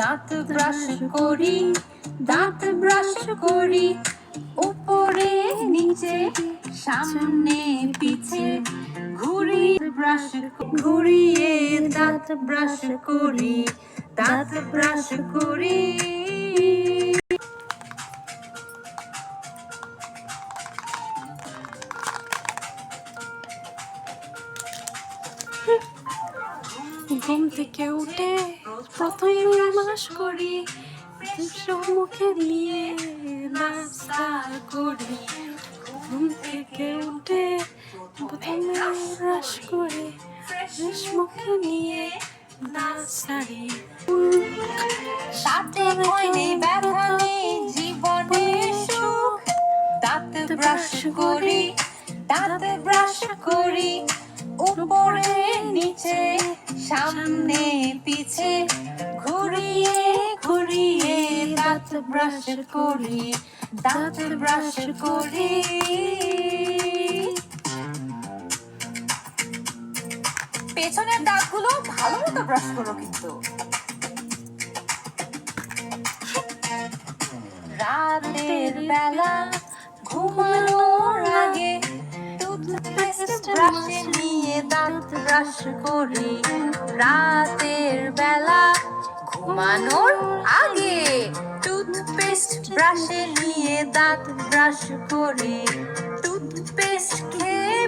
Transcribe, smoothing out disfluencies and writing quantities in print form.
দাঁত ব্রাশ করি, দাঁত ব্রাশ করি, উপরে নিচে সামনে পিছে ঘুরিয়ে দাঁত ব্রাশ করি, দাঁত ব্রাশ করি। ঘুম থেকে উঠে প্রথমে ব্রাশ করি, মুখে নিয়ে নাস্তা করি। ঘুম থেকে উঠে প্রথমে ব্রাশ করে ফ্রেশ মুখে নিয়ে নাস্তারি। সাথে হয়নি ব্যথা নেই জীবনে সুখ, দাঁত ব্রাশ করি, দাঁত ব্রাশ করি, উপরে নিচে সামনে পিছে ঘুরিয়ে ঘুরিয়ে দাঁত ব্রাশ করি, দাঁত ব্রাশ করি। পেছনের দাঁতগুলো ভালো মতো ব্রাশ করো কিন্তু। রাতের বেলা ঘুমানোর আগে টুথপেস্ট ব্রাশে নিয়ে দাঁত ব্রাশ করি। রাতের বেলা ঘুমানোর আগে টুথপেস্ট ব্রাশে নিয়ে দাঁত ব্রাশ করি। টুথপেস্ট খেয়ে